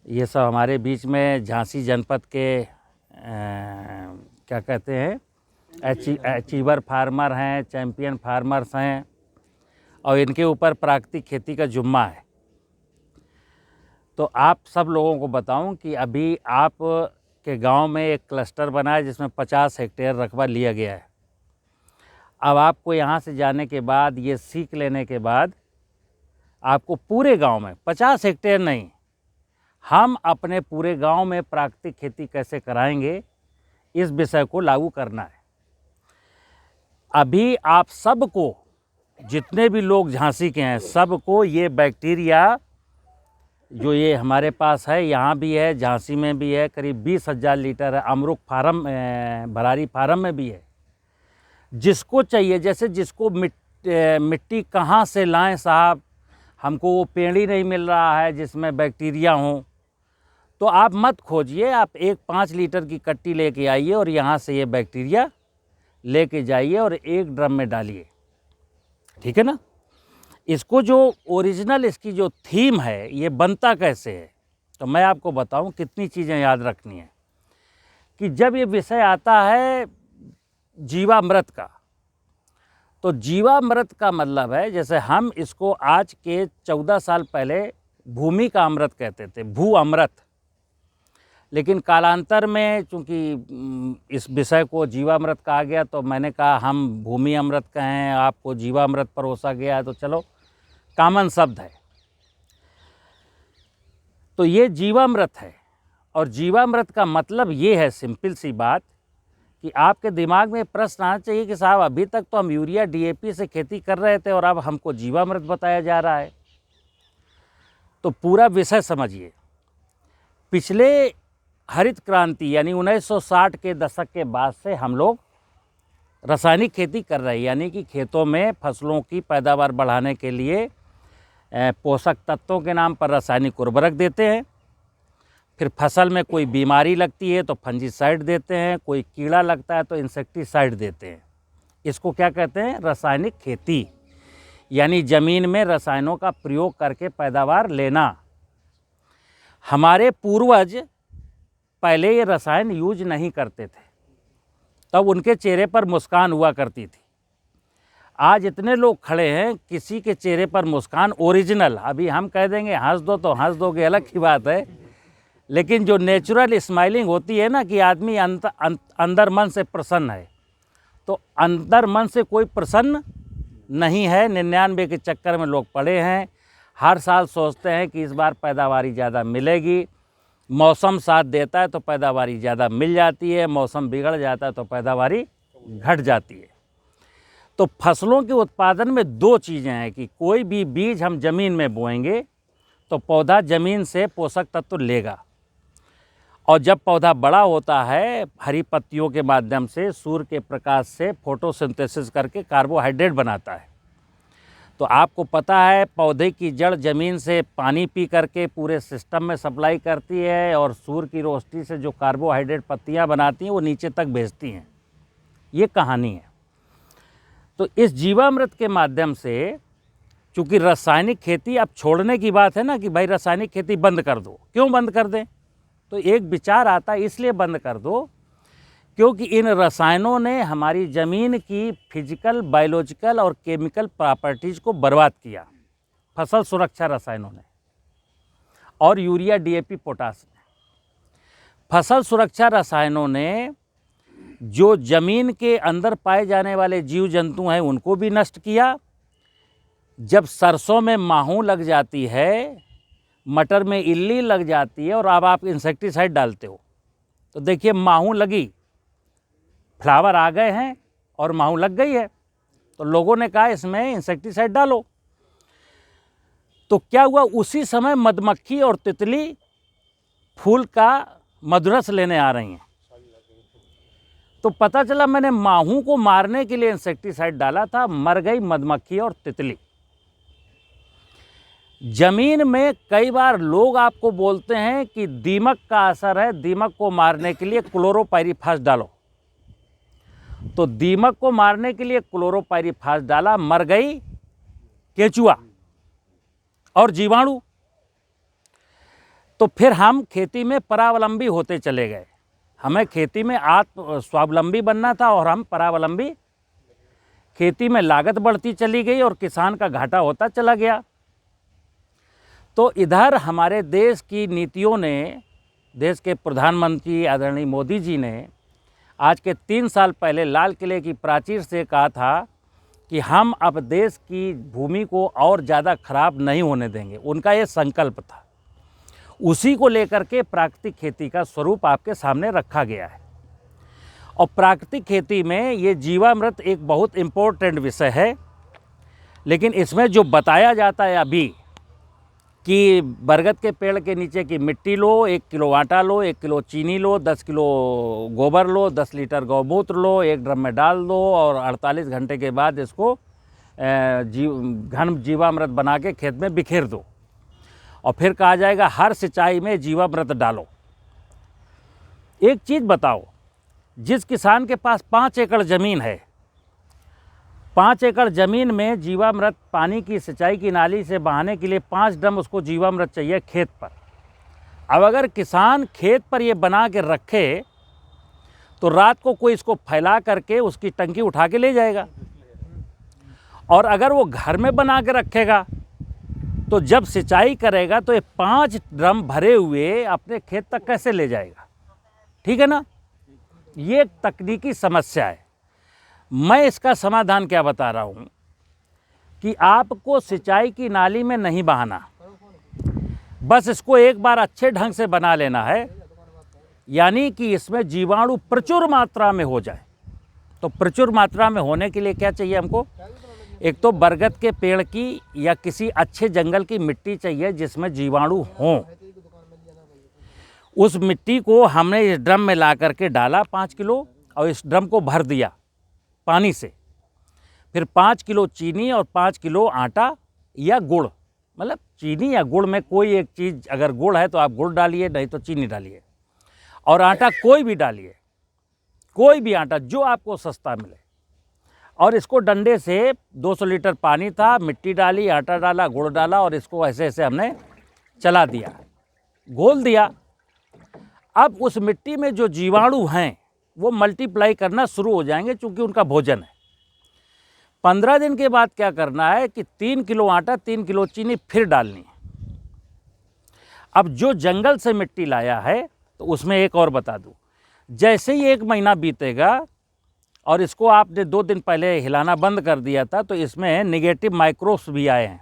ये सब हमारे बीच में झांसी जनपद के क्या कहते हैं अचीवर फार्मर हैं, चैम्पियन फार्मर्स हैं और इनके ऊपर प्राकृतिक खेती का जुम्मा है। तो आप सब लोगों को बताऊं कि अभी आप के गांव में एक क्लस्टर बना है जिसमें 50 हेक्टेयर रकबा लिया गया है। अब आपको यहाँ से जाने के बाद, ये सीख लेने के बाद, आपको पूरे गांव में 50 हेक्टेयर नहीं, हम अपने पूरे गांव में प्राकृतिक खेती कैसे कराएंगे, इस विषय को लागू करना है। अभी आप सबको, जितने भी लोग झांसी के हैं, सबको ये बैक्टीरिया जो ये हमारे पास है, यहाँ भी है, झांसी में भी है, करीब 20,000 लीटर है, अमरुक फार्म भरारी फार्म में भी है। जिसको चाहिए, जैसे जिसको मिट्टी कहाँ से लाएं साहब, हमको वो पेड़ ही नहीं मिल रहा है जिसमें बैक्टीरिया हो, तो आप मत खोजिए, आप एक 5 लीटर की कट्टी लेके आइए और यहाँ से ये बैक्टीरिया लेके जाइए और एक ड्रम में डालिए, ठीक है ना। इसको जो ओरिजिनल इसकी जो थीम है, ये बनता कैसे है, तो मैं आपको बताऊं कितनी चीज़ें याद रखनी है। कि जब ये विषय आता है जीवामृत का, तो जीवामृत का मतलब है, जैसे हम इसको आज के 14 साल पहले भूमि का अमृत कहते थे, भू अमृत, लेकिन कालांतर में चूँकि इस विषय को जीवामृत कहा गया तो मैंने कहा हम भूमि अमृत कहें, आपको जीवामृत परोसा गया है, तो चलो कॉमन शब्द है। तो ये जीवामृत है, और जीवामृत का मतलब ये है, सिंपल सी बात, कि आपके दिमाग में प्रश्न आना चाहिए कि साहब अभी तक तो हम यूरिया डीएपी से खेती कर रहे थे और अब हमको जीवामृत बताया जा रहा है। तो पूरा विषय समझिए। पिछले हरित क्रांति यानी 1960 के दशक के बाद से हम लोग रासायनिक खेती कर रहे हैं, यानी कि खेतों में फसलों की पैदावार बढ़ाने के लिए पोषक तत्वों के नाम पर रासायनिक उर्वरक देते हैं। फिर फसल में कोई बीमारी लगती है तो फंजीसाइड देते हैं, कोई कीड़ा लगता है तो इंसेक्टिसाइड देते हैं। इसको क्या कहते हैं? रासायनिक खेती, यानी ज़मीन में रसायनों का प्रयोग करके पैदावार लेना। हमारे पूर्वज पहले ये रसायन यूज नहीं करते थे, तब उनके चेहरे पर मुस्कान हुआ करती थी। आज इतने लोग खड़े हैं, किसी के चेहरे पर मुस्कान ओरिजिनल, अभी हम कह देंगे हंस दो तो हंस दोगे, अलग की बात है, लेकिन जो नेचुरल स्माइलिंग होती है ना, कि आदमी अंदर मन से प्रसन्न है, तो अंदर मन से कोई प्रसन्न नहीं है। 99 के चक्कर में लोग पड़े हैं। हर साल सोचते हैं कि इस बार पैदावारी ज़्यादा मिलेगी, मौसम साथ देता है तो पैदावारी ज़्यादा मिल जाती है, मौसम बिगड़ जाता है तो पैदावारी घट जाती है। तो फसलों के उत्पादन में दो चीज़ें हैं कि कोई भी बीज हम ज़मीन में बोएंगे तो पौधा ज़मीन से पोषक तत्व लेगा, और जब पौधा बड़ा होता है हरी पत्तियों के माध्यम से सूर्य के प्रकाश से फोटोसिंथेसिस करके कार्बोहाइड्रेट बनाता है। तो आपको पता है पौधे की जड़ ज़मीन से पानी पी करके पूरे सिस्टम में सप्लाई करती है, और सूर्य की रोशनी से जो कार्बोहाइड्रेट पत्तियां बनाती हैं वो नीचे तक भेजती हैं। ये कहानी है। तो इस जीवामृत के माध्यम से, चूँकि रासायनिक खेती अब छोड़ने की बात है ना, कि भाई रासायनिक खेती बंद कर दो, क्यों बंद कर दें? तो एक विचार आता है इसलिए बंद कर दो क्योंकि इन रसायनों ने हमारी ज़मीन की फिजिकल, बायोलॉजिकल और केमिकल प्रॉपर्टीज़ को बर्बाद किया। फसल सुरक्षा रसायनों ने और यूरिया डीएपी पोटास ने। फसल सुरक्षा रसायनों ने जो ज़मीन के अंदर पाए जाने वाले जीव जंतु हैं उनको भी नष्ट किया। जब सरसों में माहू लग जाती है, मटर में इल्ली लग जाती है, और अब आप इंसेक्टिसाइड डालते हो, तो देखिए माहू लगी, फ्लावर आ गए हैं और माहू लग गई है, तो लोगों ने कहा इसमें इंसेक्टिसाइड डालो। तो क्या हुआ, उसी समय मधुमक्खी और तितली फूल का मधुरस लेने आ रही हैं। तो पता चला मैंने माहू को मारने के लिए इंसेक्टिसाइड डाला था, मर गई मधुमक्खी और तितली। जमीन में कई बार लोग आपको बोलते हैं कि दीमक का असर है, दीमक को मारने के लिए क्लोरोपाइरीफास डालो। तो दीमक को मारने के लिए क्लोरोपाइरीफास डाला, मर गई केंचुआ और जीवाणु। तो फिर हम खेती में परावलंबी होते चले गए। हमें खेती में आत्म स्वावलंबी बनना था और हम परावलंबी, खेती में लागत बढ़ती चली गई और किसान का घाटा होता चला गया। तो इधर हमारे देश की नीतियों ने, देश के प्रधानमंत्री आदरणीय मोदी जी ने आज के 3 साल पहले लाल किले की प्राचीर से कहा था कि हम अब देश की भूमि को और ज़्यादा खराब नहीं होने देंगे। उनका ये संकल्प था। उसी को लेकर के प्राकृतिक खेती का स्वरूप आपके सामने रखा गया है। और प्राकृतिक खेती में ये जीवामृत एक बहुत इम्पोर्टेंट विषय है। लेकिन इसमें जो बताया जाता है अभी कि बरगद के पेड़ के नीचे की मिट्टी लो, 1 किलो आटा लो, 1 किलो चीनी लो, 10 किलो गोबर लो, 10 लीटर गौमूत्र लो, 1 ड्रम में डाल दो और 48 घंटे के बाद इसको घन जीवामृत बना के खेत में बिखेर दो। और फिर कहा जाएगा हर सिंचाई में जीवामृत डालो। एक चीज़ बताओ, जिस किसान के पास 5 एकड़ ज़मीन है, 5 एकड़ ज़मीन में जीवामृत पानी की सिंचाई की नाली से बहाने के लिए 5 ड्रम उसको जीवामृत चाहिए खेत पर। अब अगर किसान खेत पर ये बना के रखे तो रात को कोई इसको फैला करके उसकी टंकी उठा के ले जाएगा। और अगर वो घर में बना के रखेगा तो जब सिंचाई करेगा तो ये 5 ड्रम भरे हुए अपने खेत तक कैसे ले जाएगा? ठीक है ना? ये एक तकनीकी समस्या है। मैं इसका समाधान क्या बता रहा हूँ कि आपको सिंचाई की नाली में नहीं बहाना, बस इसको एक बार अच्छे ढंग से बना लेना है, यानी कि इसमें जीवाणु प्रचुर मात्रा में हो जाए। तो प्रचुर मात्रा में होने के लिए क्या चाहिए हमको? एक तो बरगद के पेड़ की या किसी अच्छे जंगल की मिट्टी चाहिए जिसमें जीवाणु हों। उस मिट्टी को हमने इस ड्रम में ला करके डाला 5 किलो और इस ड्रम को भर दिया पानी से। फिर 5 किलो चीनी और 5 किलो आटा या गुड़, मतलब चीनी या गुड़ में कोई एक चीज़, अगर गुड़ है तो आप गुड़ डालिए, नहीं तो चीनी डालिए। और आटा कोई भी डालिए, कोई भी आटा जो आपको सस्ता मिले। और इसको डंडे से 200 लीटर पानी था, मिट्टी डाली, आटा डाला, गुड़ डाला और इसको ऐसे ऐसे हमने चला दिया, घोल दिया। अब उस मिट्टी में जो जीवाणु हैं वो मल्टीप्लाई करना शुरू हो जाएंगे, चूँकि उनका भोजन है। 15 दिन के बाद क्या करना है कि 3 किलो आटा, 3 किलो चीनी फिर डालनी है। अब जो जंगल से मिट्टी लाया है तो उसमें एक और बता दूँ, जैसे ही 1 महीना बीतेगा और इसको आपने 2 दिन पहले हिलाना बंद कर दिया था तो इसमें नेगेटिव माइक्रोब्स भी आए हैं।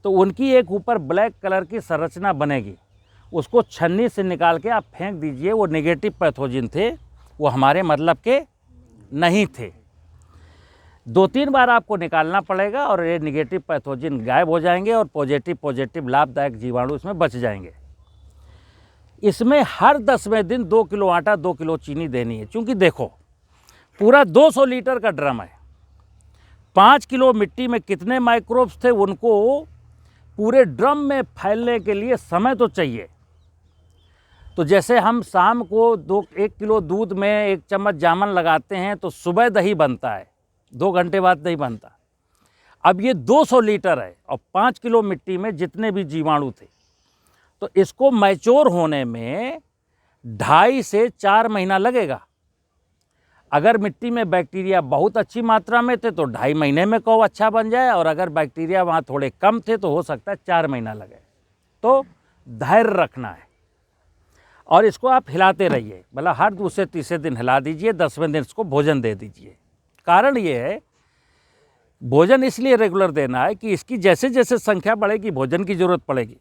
तो उनकी एक ऊपर ब्लैक कलर की संरचना बनेगी, उसको छन्नी से निकाल के आप फेंक दीजिए। वो नेगेटिव पैथोजन थे, वो हमारे मतलब के नहीं थे। 2-3 बार आपको निकालना पड़ेगा और ये नेगेटिव पैथोजन गायब हो जाएंगे और पॉजिटिव लाभदायक जीवाणु इसमें बच जाएंगे। इसमें हर 10वें दिन 2 किलो आटा, 2 किलो चीनी देनी है। क्योंकि देखो, पूरा 200 लीटर का ड्रम है, 5 किलो मिट्टी में कितने माइक्रोब्स थे, उनको पूरे ड्रम में फैलने के लिए समय तो चाहिए। तो जैसे हम शाम को 1 किलो दूध में 1 चम्मच जामन लगाते हैं तो सुबह दही बनता है, 2 घंटे बाद नहीं बनता। अब ये 200 लीटर है और 5 किलो मिट्टी में जितने भी जीवाणु थे, तो इसको मैच्योर होने में 2.5 से 4 महीना लगेगा। अगर मिट्टी में बैक्टीरिया बहुत अच्छी मात्रा में थे तो 2.5 महीने में कहो अच्छा बन जाए, और अगर बैक्टीरिया वहाँ थोड़े कम थे तो हो सकता है 4 महीना लगे। तो धैर्य रखना है और इसको आप हिलाते रहिए, मतलब हर दूसरे तीसरे दिन हिला दीजिए, 10वें दिन इसको भोजन दे दीजिए। कारण ये है, भोजन इसलिए रेगुलर देना है कि इसकी जैसे जैसे संख्या बढ़ेगी भोजन की ज़रूरत पड़ेगी।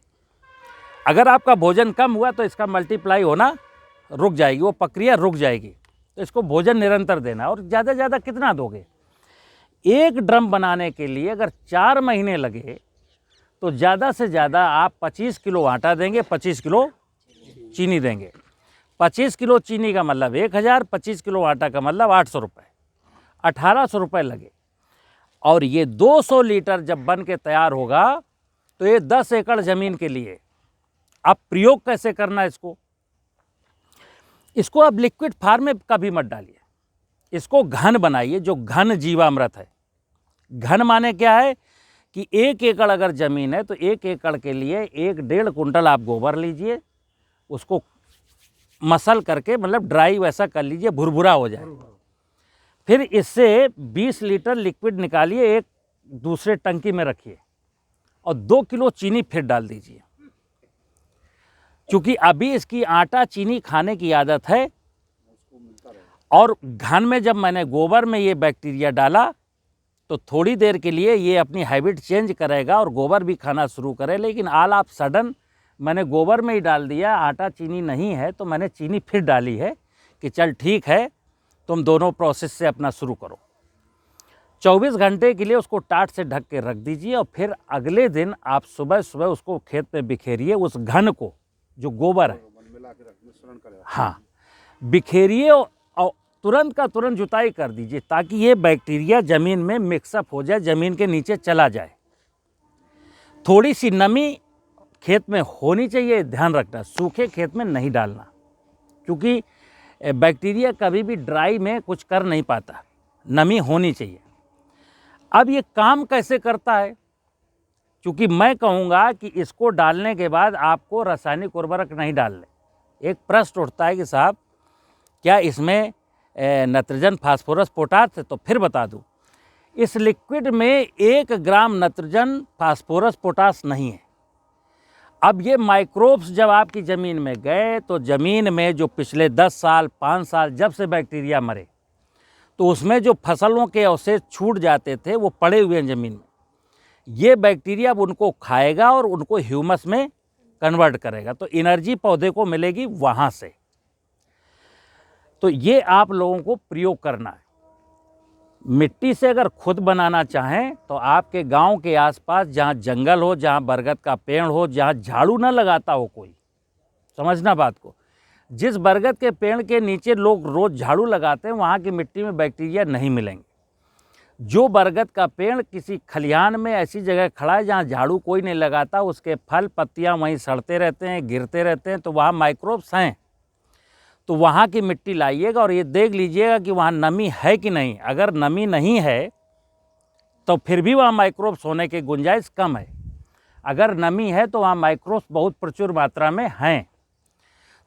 अगर आपका भोजन कम हुआ तो इसका मल्टीप्लाई होना रुक जाएगी, वो प्रक्रिया रुक जाएगी। तो इसको भोजन निरंतर देना। और ज़्यादा से ज़्यादा कितना दोगे? 1 ड्रम बनाने के लिए अगर 4 महीने लगे तो ज़्यादा से ज़्यादा आप 25 किलो आटा देंगे, 25 किलो चीनी देंगे। 25 किलो चीनी का मतलब 1000, 25 किलो आटा का मतलब 800 रुपये, 1800 रुपये लगे। और ये 200 लीटर जब बन के तैयार होगा तो ये 10 एकड़ ज़मीन के लिए। अब प्रयोग कैसे करना इसको? इसको अब लिक्विड फार्म में कभी मत डालिए, इसको घन बनाइए, जो घन जीवामृत है। घन माने क्या है कि 1 एकड़ अगर ज़मीन है तो 1 एकड़ के लिए 1-1.5 कुंटल आप गोबर लीजिए, उसको मसल करके, मतलब ड्राई वैसा कर लीजिए, भुरभुरा हो जाए। फिर इससे 20 लीटर लिक्विड निकालिए, एक दूसरे टंकी में रखिए और 2 किलो चीनी फिर डाल दीजिए। क्योंकि अभी इसकी आटा चीनी खाने की आदत है, और घन में जब मैंने गोबर में ये बैक्टीरिया डाला तो थोड़ी देर के लिए ये अपनी हैबिट चेंज करेगा और गोबर भी खाना शुरू करे। लेकिन ऑल ऑफ सडन मैंने गोबर में ही डाल दिया, आटा चीनी नहीं है, तो मैंने चीनी फिर डाली है कि चल ठीक है, तुम दोनों प्रोसेस से अपना शुरू करो। 24 घंटे के लिए उसको टाट से ढक के रख दीजिए और फिर अगले दिन आप सुबह सुबह उसको खेत में बिखेरिए, उस घन को जो गोबर है, हाँ, बिखेरिए और तुरंत का तुरंत जुताई कर दीजिए, ताकि ये बैक्टीरिया ज़मीन में मिक्सअप हो जाए, ज़मीन के नीचे चला जाए। थोड़ी सी नमी खेत में होनी चाहिए, ध्यान रखना, सूखे खेत में नहीं डालना, क्योंकि बैक्टीरिया कभी भी ड्राई में कुछ कर नहीं पाता, नमी होनी चाहिए। अब ये काम कैसे करता है, क्योंकि मैं कहूँगा कि इसको डालने के बाद आपको रासायनिक उर्वरक नहीं डालने। एक प्रश्न उठता है कि साहब क्या इसमें नाइट्रोजन, फास्फोरस, पोटाश है? तो फिर बता दूँ, इस लिक्विड में 1 ग्राम नाइट्रोजन, फास्फोरस, पोटाश नहीं है। अब ये माइक्रोब्स जब आपकी ज़मीन में गए तो ज़मीन में जो पिछले 10 साल 5 साल जब से बैक्टीरिया मरे, तो उसमें जो फसलों के अवशेष छूट जाते थे वो पड़े हुए हैं ज़मीन में। ये बैक्टीरिया अब उनको खाएगा और उनको ह्यूमस में कन्वर्ट करेगा, तो एनर्जी पौधे को मिलेगी वहाँ से। तो ये आप लोगों को प्रयोग करना है। मिट्टी से अगर खुद बनाना चाहें तो आपके गांव के आसपास जहाँ जंगल हो, जहाँ बरगद का पेड़ हो, जहाँ झाड़ू ना लगाता हो कोई, समझना बात को, जिस बरगद के पेड़ के नीचे लोग रोज़ झाड़ू लगाते हैं वहाँ की मिट्टी में बैक्टीरिया नहीं मिलेंगे। जो बरगद का पेड़ किसी खलिहान में ऐसी जगह खड़ा है जहाँ झाड़ू कोई नहीं लगाता, उसके फल पत्तियाँ वहीं सड़ते रहते हैं, गिरते रहते हैं, तो वहाँ माइक्रोब्स हैं। तो वहाँ की मिट्टी लाइएगा और ये देख लीजिएगा कि वहाँ नमी है कि नहीं। अगर नमी नहीं है तो फिर भी वहाँ माइक्रोब्स होने की गुंजाइश कम है। अगर नमी है तो वहाँ माइक्रोब्स बहुत प्रचुर मात्रा में हैं।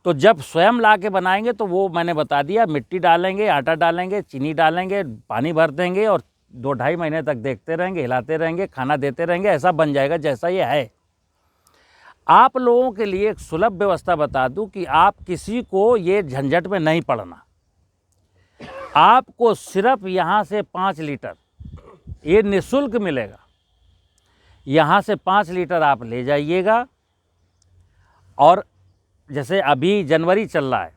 तो जब स्वयं ला के बनाएंगे तो वो मैंने बता दिया, मिट्टी डालेंगे, आटा डालेंगे, चीनी डालेंगे, पानी भर देंगे और 2-2.5 महीने तक देखते रहेंगे, हिलाते रहेंगे, खाना देते रहेंगे, ऐसा बन जाएगा जैसा ये है। आप लोगों के लिए एक सुलभ व्यवस्था बता दूं कि आप किसी को ये झंझट में नहीं पड़ना। आपको सिर्फ यहाँ से 5 लीटर ये निःशुल्क मिलेगा। यहाँ से 5 लीटर आप ले जाइएगा, और जैसे अभी जनवरी चल रहा है,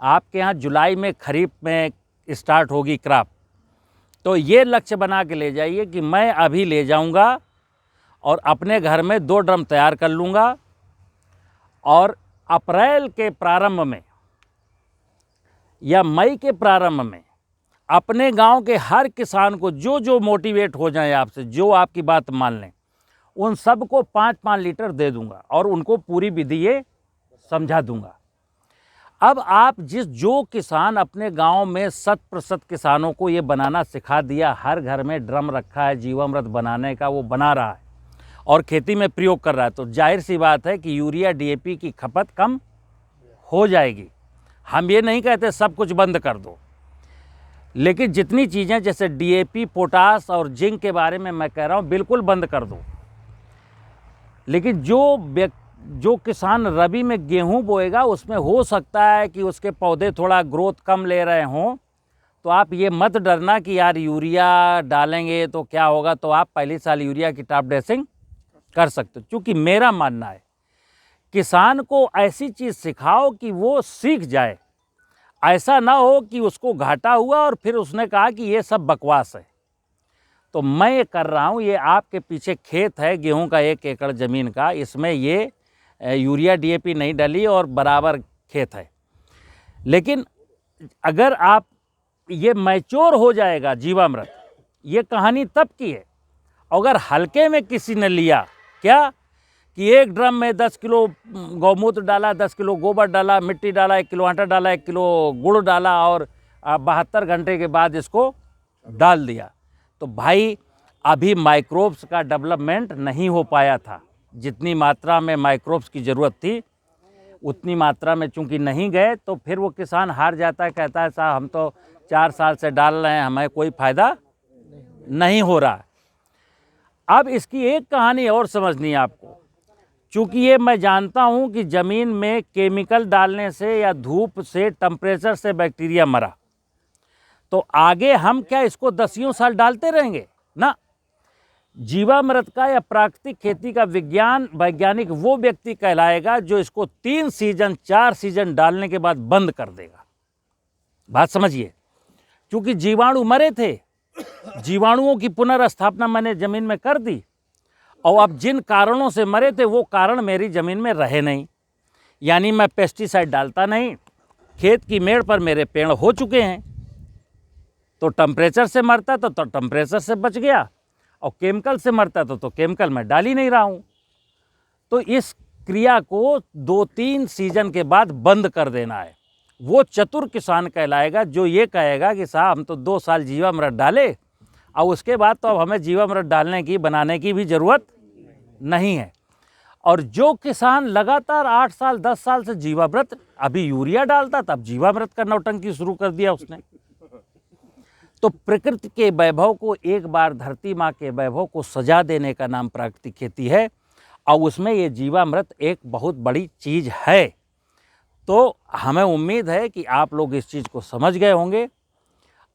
आपके यहाँ जुलाई में खरीफ में स्टार्ट होगी क्रॉप, तो ये लक्ष्य बना के ले जाइए कि मैं अभी ले जाऊंगा और अपने घर में 2 ड्रम तैयार कर लूँगा, और अप्रैल के प्रारंभ में या मई के प्रारंभ में अपने गांव के हर किसान को जो जो मोटिवेट हो जाए आपसे, जो आपकी बात मान लें, उन सबको 5-5 लीटर दे दूंगा और उनको पूरी विधि ये समझा दूंगा। अब आप जो किसान अपने गांव में 100% किसानों को ये बनाना सिखा दिया, हर घर में ड्रम रखा है जीवामृत बनाने का, वो बना रहा है और खेती में प्रयोग कर रहा है, तो जाहिर सी बात है कि यूरिया डीएपी की खपत कम हो जाएगी। हम ये नहीं कहते सब कुछ बंद कर दो, लेकिन जितनी चीज़ें जैसे डीएपी, पोटास और जिंक के बारे में मैं कह रहा हूँ बिल्कुल बंद कर दो। लेकिन जो किसान रबी में गेहूं बोएगा उसमें हो सकता है कि उसके पौधे थोड़ा ग्रोथ कम ले रहे हों, तो आप ये मत डरना कि यार यूरिया डालेंगे तो क्या होगा, तो आप पहली साल यूरिया की टॉप ड्रेसिंग कर सकते हो। क्योंकि मेरा मानना है किसान को ऐसी चीज़ सिखाओ कि वो सीख जाए, ऐसा ना हो कि उसको घाटा हुआ और फिर उसने कहा कि ये सब बकवास है। तो मैं ये कर रहा हूँ, ये आपके पीछे खेत है गेहूं का 1 एकड़ ज़मीन का, इसमें ये यूरिया डीएपी नहीं डली और बराबर खेत है। लेकिन अगर आप ये मैच्योर हो जाएगा जीवामृत, ये कहानी तब की है। अगर हल्के में किसी ने लिया क्या कि 1 ड्रम में 10 किलो गौमूत्र डाला, 10 किलो गोबर डाला, मिट्टी डाला, 1 किलो आटा डाला, 1 किलो गुड़ डाला और 72 घंटे के बाद इसको डाल दिया, तो भाई अभी माइक्रोब्स का डेवलपमेंट नहीं हो पाया था। जितनी मात्रा में माइक्रोब्स की ज़रूरत थी उतनी मात्रा में चूंकि नहीं गए, तो फिर वो किसान हार जाता है, कहता है साहब हम तो 4 साल से डाल रहे हैं, हमें कोई फ़ायदा नहीं हो रहा। अब इसकी एक कहानी और समझनी है आपको, चूँकि ये मैं जानता हूँ कि ज़मीन में केमिकल डालने से या धूप से, टेम्परेचर से बैक्टीरिया मरा, तो आगे हम क्या इसको दसियों साल डालते रहेंगे ना। जीवामृत का या प्राकृतिक खेती का वैज्ञानिक वो व्यक्ति कहलाएगा जो इसको 3 सीजन 4 सीजन डालने के बाद बंद कर देगा। बात समझिए, क्योंकि जीवाणु मरे थे, जीवाणुओं की पुनर्स्थापना मैंने ज़मीन में कर दी, और अब जिन कारणों से मरे थे वो कारण मेरी ज़मीन में रहे नहीं, यानी मैं पेस्टिसाइड डालता नहीं, खेत की मेड़ पर मेरे पेड़ हो चुके हैं, तो टेम्परेचर से मरता तो टेम्परेचर से बच गया, और केमिकल से मरता तो केमिकल मैं डाल ही नहीं रहा हूँ। तो इस क्रिया को 2-3 सीजन के बाद बंद कर देना है। वो चतुर किसान कहलाएगा जो ये कहेगा कि साहब हम तो 2 साल जीवामृत डाले, और उसके बाद तो अब हमें जीवामृत डालने की, बनाने की भी ज़रूरत नहीं है। और जो किसान लगातार 8 साल 10 साल से जीवामृत, अभी यूरिया डालता था, अब जीवामृत का नौटंकी शुरू कर दिया उसने। तो प्रकृति के वैभव को, एक बार धरती माँ के वैभव को सजा देने का नाम प्राकृतिक खेती है, और उसमें ये जीवामृत एक बहुत बड़ी चीज़ है। तो हमें उम्मीद है कि आप लोग इस चीज़ को समझ गए होंगे,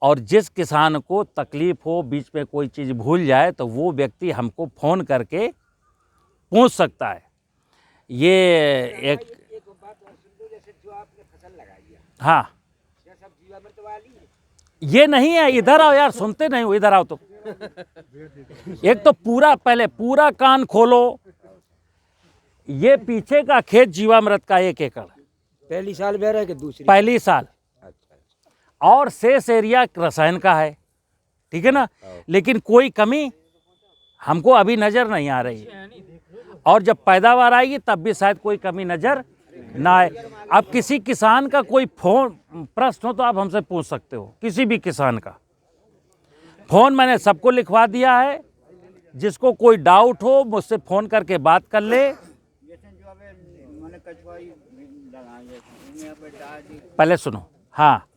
और जिस किसान को तकलीफ़ हो, बीच में कोई चीज़ भूल जाए, तो वो व्यक्ति हमको फ़ोन करके पूछ सकता है। ये एक जैसे जो आपने फसल लगाई है, हाँ, ये सब जीवामृत वाली है? ये नहीं है, इधर आओ यार, सुनते नहीं हो, इधर आओ। तो एक तो पहले पूरा कान खोलो, ये पीछे का खेत जीवामृत का 1 एकड़, पहली साल बह रहा है कि दूसरी? पहली साल, और शेष एरिया रसायन का है, ठीक है ना। लेकिन कोई कमी हमको अभी नज़र नहीं आ रही है, और जब पैदावार आएगी तब भी शायद कोई कमी नज़र ना आए। अब किसी किसान का कोई प्रश्न हो तो आप हमसे पूछ सकते हो, किसी भी किसान का। फ़ोन मैंने सबको लिखवा दिया है, जिसको कोई डाउट हो मुझसे फ़ोन करके बात कर ले। पहले सुनो, हाँ,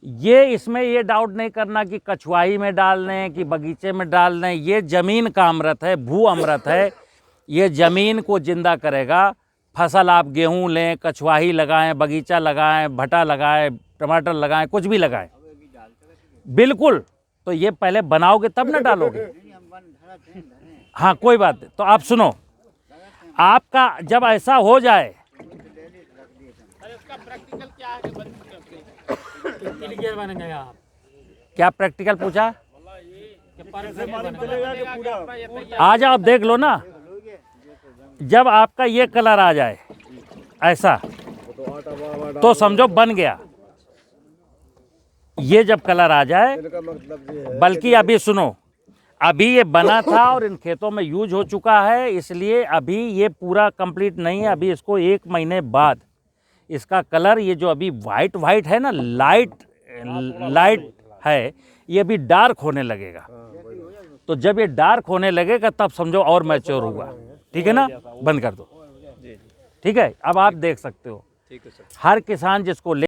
ये इसमें ये डाउट नहीं करना कि कछुआई में डाल दें कि बगीचे में डाल दें। ये ज़मीन का अमृत है, भू अमृत है, ये ज़मीन को जिंदा करेगा। फसल आप गेहूं लें, कछुआही लगाएं, बगीचा लगाएं, भटा लगाएं, टमाटर लगाएं, कुछ भी लगाएं, बिल्कुल। तो ये पहले बनाओगे तब ना डालोगे। हाँ, कोई बात नहीं। तो आप सुनो, आपका जब ऐसा हो जाए, क्या प्रैक्टिकल पूछा? आ जाओ, आप देख लो ना। जब आपका ये कलर आ जाए ऐसा, तो समझो बन गया। ये जब कलर आ जाए, बल्कि अभी सुनो, अभी ये बना था और इन खेतों में यूज हो चुका है, इसलिए अभी ये पूरा कंप्लीट नहीं है। अभी इसको 1 महीने बाद इसका कलर, ये जो अभी वाइट है ना, लाइट है, ये अभी डार्क होने लगेगा। तो जब ये डार्क होने लगेगा तब समझो और मैच्योर हुआ, ठीक है ना। बंद कर दो, ठीक है। अब आप देख सकते हो, हर किसान जिसको